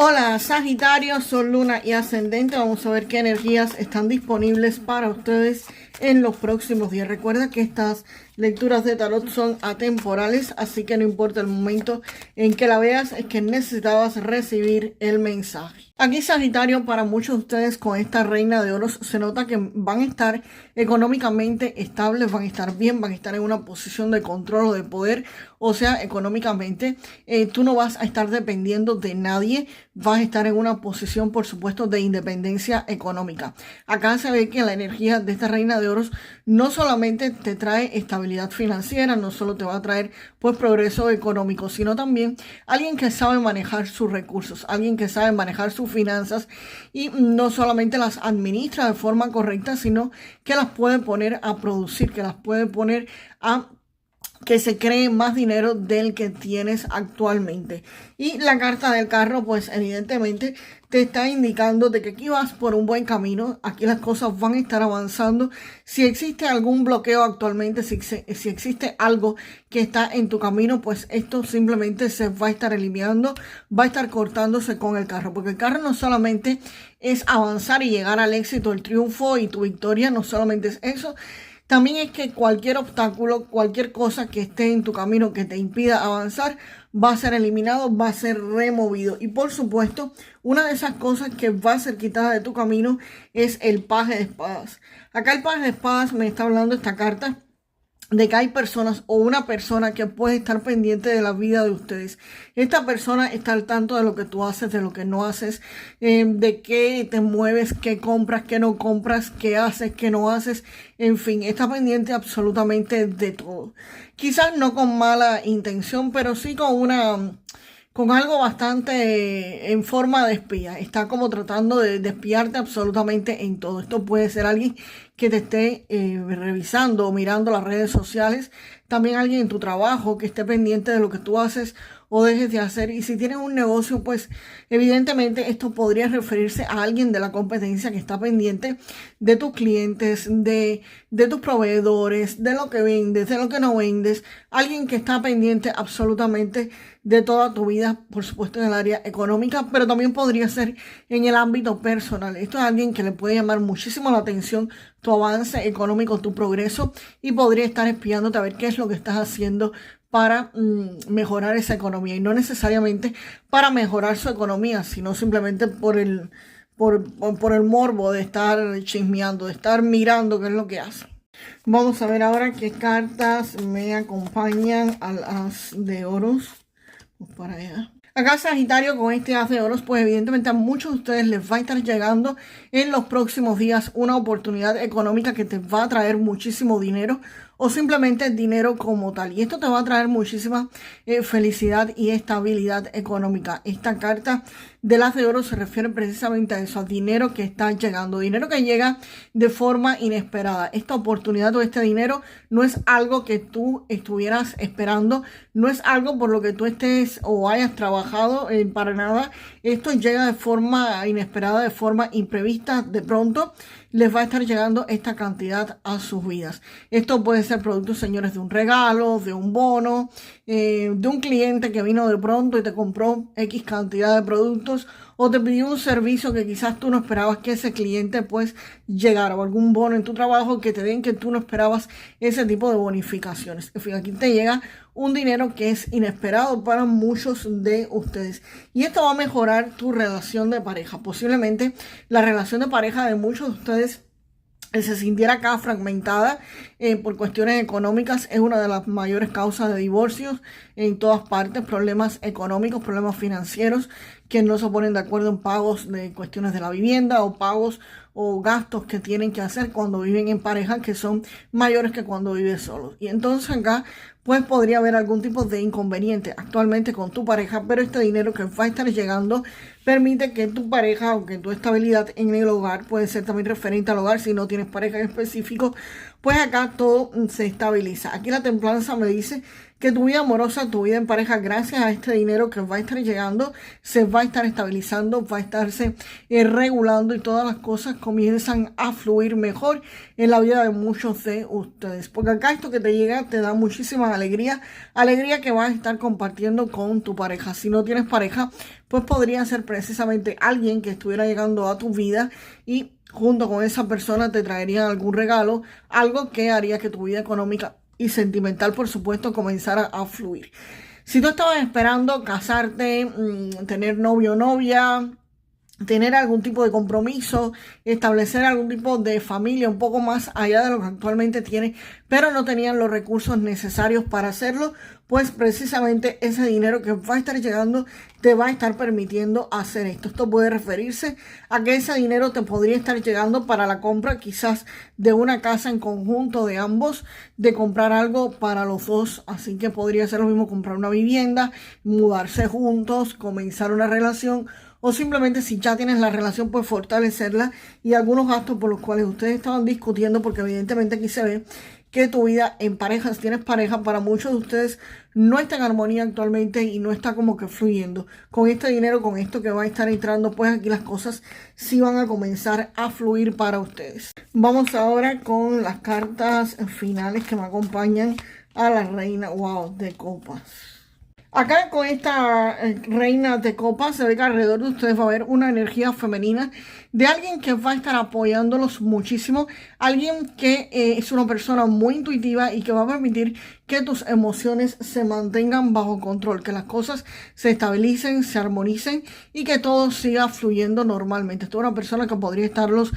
Hola Sagitario, Sol, Luna y Ascendente. Vamos a ver qué energías están disponibles para ustedes en los próximos días. Recuerda que estas lecturas de tarot son atemporales, así que no importa el momento en que la veas, es que necesitabas recibir el mensaje. Aquí Sagitario, para muchos de ustedes con esta reina de oros se nota que van a estar económicamente estables, van a estar bien, van a estar en una posición de control o de poder. O sea, económicamente tú no vas a estar dependiendo de nadie, vas a estar en una posición, por supuesto, de independencia económica. Acá se ve que la energía de esta reina de oros no solamente te trae estabilidad financiera, no solo te va a traer pues progreso económico, sino también alguien que sabe manejar sus recursos, alguien que sabe manejar sus finanzas y no solamente las administra de forma correcta, sino que las puede poner a producir, que las puede poner a que se cree más dinero del que tienes actualmente. Y la carta del carro, pues evidentemente te está indicando de que aquí vas por un buen camino, aquí las cosas van a estar avanzando. Si existe algún bloqueo actualmente, si existe algo que está en tu camino, pues esto simplemente se va a estar eliminando, va a estar cortándose con el carro, porque el carro no solamente es avanzar y llegar al éxito, el triunfo y tu victoria, no solamente es eso. También es que cualquier obstáculo, cualquier cosa que esté en tu camino que te impida avanzar, va a ser eliminado, va a ser removido. Y por supuesto, una de esas cosas que va a ser quitada de tu camino es el paje de espadas. Acá el paje de espadas me está hablando esta carta de que hay personas o una persona que puede estar pendiente de la vida de ustedes. Esta persona está al tanto de lo que tú haces, de lo que no haces, de qué te mueves, qué compras, qué no compras, qué haces, qué no haces. En fin, está pendiente absolutamente de todo. Quizás no con mala intención, pero sí con algo bastante en forma de espía. Está como tratando de espiarte absolutamente en todo. Esto puede ser alguien que te esté revisando o mirando las redes sociales. También alguien en tu trabajo que esté pendiente de lo que tú haces o dejes de hacer. Y si tienes un negocio, pues evidentemente esto podría referirse a alguien de la competencia que está pendiente de tus clientes, de tus proveedores, de lo que vendes, de lo que no vendes. Alguien que está pendiente absolutamente de toda tu vida, por supuesto en el área económica, pero también podría ser en el ámbito personal. Esto es alguien que le puede llamar muchísimo la atención tu avance económico, tu progreso, y podría estar espiándote a ver qué es lo que estás haciendo para mejorar esa economía, y no necesariamente para mejorar su economía, sino simplemente por el morbo de estar chismeando, de estar mirando qué es lo que hace. Vamos a ver ahora qué cartas me acompañan al as de oros. Vamos para allá. Acá Sagitario, con este as de oros, pues evidentemente a muchos de ustedes les va a estar llegando en los próximos días una oportunidad económica que te va a traer muchísimo dinero, o simplemente dinero como tal. Y esto te va a traer muchísima felicidad y estabilidad económica. Esta carta del as de oro se refiere precisamente a eso, a dinero que está llegando, dinero que llega de forma inesperada. Esta oportunidad o este dinero no es algo que tú estuvieras esperando, no es algo por lo que tú estés o hayas trabajado para nada. Esto llega de forma inesperada, de forma imprevista, de pronto les va a estar llegando esta cantidad a sus vidas. Esto puede ser producto, señores, de un regalo, de un bono, de un cliente que vino de pronto y te compró X cantidad de productos, o te pidió un servicio que quizás tú no esperabas que ese cliente pues llegara, o algún bono en tu trabajo que te den que tú no esperabas ese tipo de bonificaciones. En fin, aquí te llega un dinero que es inesperado para muchos de ustedes. Y esto va a mejorar tu relación de pareja. Posiblemente la relación de pareja de muchos de ustedes se sintiera acá fragmentada por cuestiones económicas. Es una de las mayores causas de divorcios en todas partes, problemas económicos, problemas financieros, que no se ponen de acuerdo en pagos de cuestiones de la vivienda o pagos o gastos que tienen que hacer cuando viven en pareja, que son mayores que cuando viven solos. Y entonces acá pues podría haber algún tipo de inconveniente actualmente con tu pareja, pero este dinero que va a estar llegando permite que tu pareja o que tu estabilidad en el hogar, puede ser también referente al hogar si no tienes pareja en específico, pues acá todo se estabiliza. Aquí la templanza me dice que tu vida amorosa, tu vida en pareja, gracias a este dinero que va a estar llegando, se va a estar estabilizando, va a estarse regulando y todas las cosas comienzan a fluir mejor en la vida de muchos de ustedes. Porque acá esto que te llega te da muchísima alegría, alegría que vas a estar compartiendo con tu pareja. Si no tienes pareja, pues podría ser precisamente alguien que estuviera llegando a tu vida y junto con esa persona te traerían algún regalo, algo que haría que tu vida económica y sentimental, por supuesto, comenzara a fluir. Si tú estabas esperando casarte, tener novio o novia, tener algún tipo de compromiso, establecer algún tipo de familia un poco más allá de lo que actualmente tiene, pero no tenían los recursos necesarios para hacerlo, pues precisamente ese dinero que va a estar llegando te va a estar permitiendo hacer esto. Esto puede referirse a que ese dinero te podría estar llegando para la compra quizás de una casa en conjunto de ambos, de comprar algo para los dos, así que podría ser lo mismo comprar una vivienda, mudarse juntos, comenzar una relación, o simplemente si ya tienes la relación, pues fortalecerla, y algunos gastos por los cuales ustedes estaban discutiendo, porque evidentemente aquí se ve que tu vida en pareja, si tienes pareja, para muchos de ustedes no está en armonía actualmente y no está como que fluyendo. Con este dinero, con esto que va a estar entrando, pues aquí las cosas sí van a comenzar a fluir para ustedes. Vamos ahora con las cartas finales que me acompañan a la reina, wow, de copas. Acá con esta reina de copas se ve que alrededor de ustedes va a haber una energía femenina de alguien que va a estar apoyándolos muchísimo, alguien que es una persona muy intuitiva y que va a permitir que tus emociones se mantengan bajo control, que las cosas se estabilicen, se armonicen y que todo siga fluyendo normalmente. Esto es una persona que podría estarlos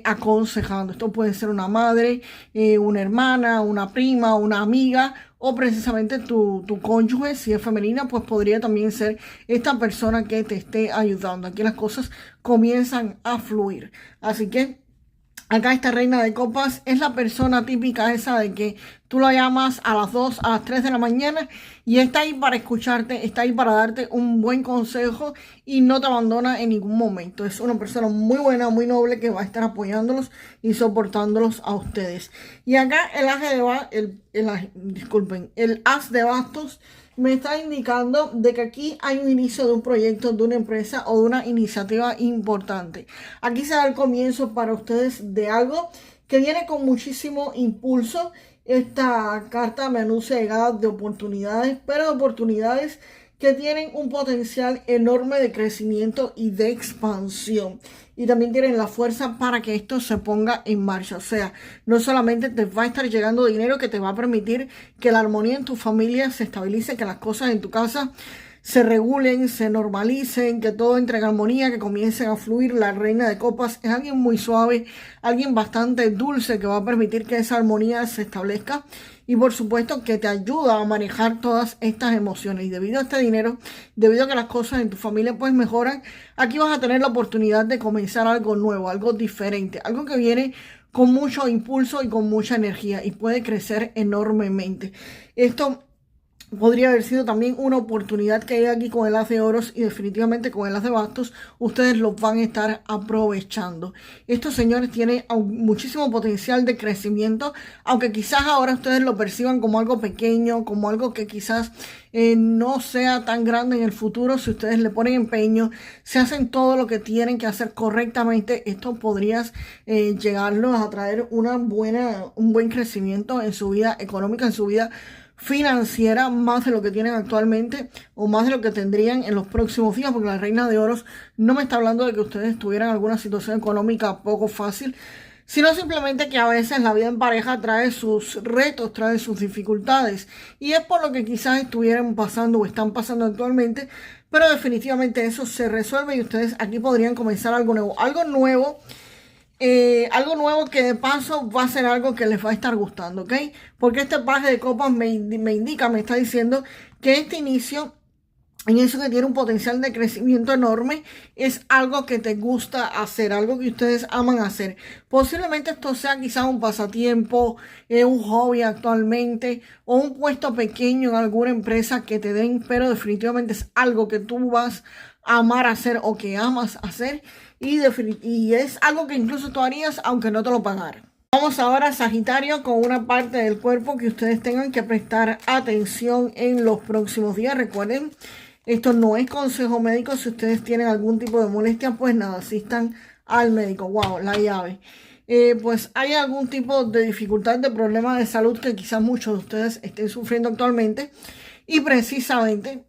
aconsejando. Esto puede ser una madre, una hermana, una prima, una amiga, o precisamente tu cónyuge. Si es femenina, pues podría también ser esta persona que te esté ayudando. Aquí las cosas comienzan a fluir. Así que acá esta reina de copas es la persona típica esa de que tú la llamas a las 2, a las 3 de la mañana y está ahí para escucharte, está ahí para darte un buen consejo y no te abandona en ningún momento. Es una persona muy buena, muy noble que va a estar apoyándolos y soportándolos a ustedes. Y acá el as de bastos me está indicando de que aquí hay un inicio de un proyecto, de una empresa o de una iniciativa importante. Aquí se da el comienzo para ustedes de algo que viene con muchísimo impulso. Esta carta me anuncia llegada de oportunidades, pero de oportunidades que tienen un potencial enorme de crecimiento y de expansión. Y también tienen la fuerza para que esto se ponga en marcha. O sea, no solamente te va a estar llegando dinero que te va a permitir que la armonía en tu familia se estabilice, que las cosas en tu casa se regulen, se normalicen, que todo entre en armonía, que comiencen a fluir. La reina de copas es alguien muy suave, alguien bastante dulce que va a permitir que esa armonía se establezca y por supuesto que te ayuda a manejar todas estas emociones. Y debido a este dinero, debido a que las cosas en tu familia pues mejoran, aquí vas a tener la oportunidad de comenzar algo nuevo, algo diferente, algo que viene con mucho impulso y con mucha energía y puede crecer enormemente. Esto podría haber sido también una oportunidad que hay aquí con el as de oros y definitivamente con el as de bastos ustedes los van a estar aprovechando. Estos señores tienen muchísimo potencial de crecimiento, aunque quizás ahora ustedes lo perciban como algo pequeño, como algo que quizás no sea tan grande en el futuro. Si ustedes le ponen empeño, se hacen todo lo que tienen que hacer correctamente, esto podría llegarlos a traer un buen crecimiento en su vida económica, en su vida financiera, más de lo que tienen actualmente o más de lo que tendrían en los próximos días, porque la reina de oros no me está hablando de que ustedes tuvieran alguna situación económica poco fácil, sino simplemente que a veces la vida en pareja trae sus retos, trae sus dificultades y es por lo que quizás estuvieran pasando o están pasando actualmente, pero definitivamente eso se resuelve y ustedes aquí podrían comenzar algo nuevo, algo nuevo que de paso va a ser algo que les va a estar gustando, ¿ok? Porque este paje de copas me está diciendo que este inicio, en eso que tiene un potencial de crecimiento enorme, es algo que te gusta hacer, algo que ustedes aman hacer. Posiblemente esto sea quizás un pasatiempo, un hobby actualmente o un puesto pequeño en alguna empresa que te den, pero definitivamente es algo que tú vas a amar hacer o que amas hacer y es algo que incluso tú harías aunque no te lo pagaran. Vamos ahora, Sagitario, con una parte del cuerpo que ustedes tengan que prestar atención en los próximos días. Recuerden, esto no es consejo médico. Si ustedes tienen algún tipo de molestia, pues nada, asistan al médico. Wow, la llave. Pues hay algún tipo de dificultad, de problema de salud que quizás muchos de ustedes estén sufriendo actualmente. Y precisamente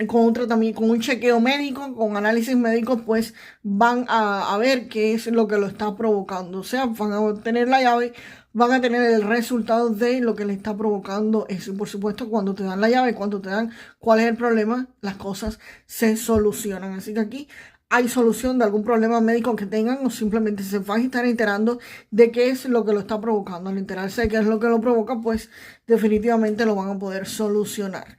con un tratamiento, con un chequeo médico, con análisis médicos, pues van a ver qué es lo que lo está provocando. O sea, van a obtener la llave, van a tener el resultado de lo que le está provocando eso. Y por supuesto, cuando te dan la llave, cuando te dan cuál es el problema, las cosas se solucionan. Así que aquí hay solución de algún problema médico que tengan, o simplemente se van a estar enterando de qué es lo que lo está provocando. Al enterarse de qué es lo que lo provoca, pues definitivamente lo van a poder solucionar.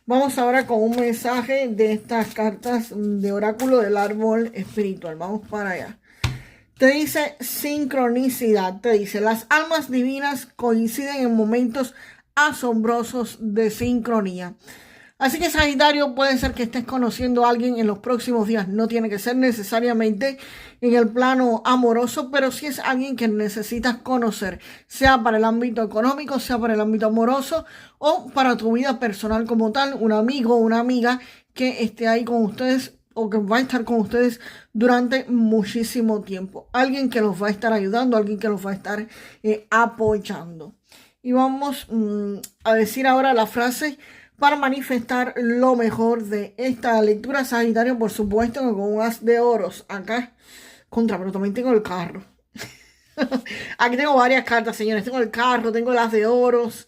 Vamos ahora con un mensaje de estas cartas de oráculo del árbol espiritual. Vamos para allá. Te dice sincronicidad. Te dice, las almas divinas coinciden en momentos asombrosos de sincronía. Así que, Sagitario, puede ser que estés conociendo a alguien en los próximos días. No tiene que ser necesariamente en el plano amoroso, pero sí es alguien que necesitas conocer, sea para el ámbito económico, sea para el ámbito amoroso o para tu vida personal como tal, un amigo o una amiga que esté ahí con ustedes o que va a estar con ustedes durante muchísimo tiempo. Alguien que los va a estar ayudando, alguien que los va a estar apoyando. Y vamos a decir ahora la frase para manifestar lo mejor de esta lectura, Sagitario, por supuesto, con un as de oros acá, pero también tengo el carro. Aquí tengo varias cartas, señores, tengo el carro, tengo el as de oros,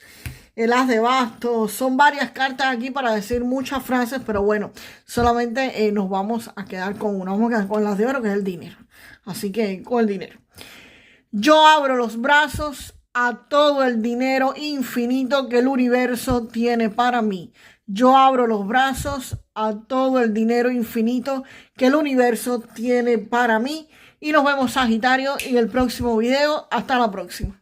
el as de bastos, son varias cartas aquí para decir muchas frases, pero bueno, solamente nos vamos a quedar con una, vamos a quedar con el as de oro, que es el dinero. Así que con el dinero. Yo abro los brazos a todo el dinero infinito que el universo tiene para mí. Yo abro los brazos a todo el dinero infinito que el universo tiene para mí. Y nos vemos, Sagitario, en el próximo video. Hasta la próxima.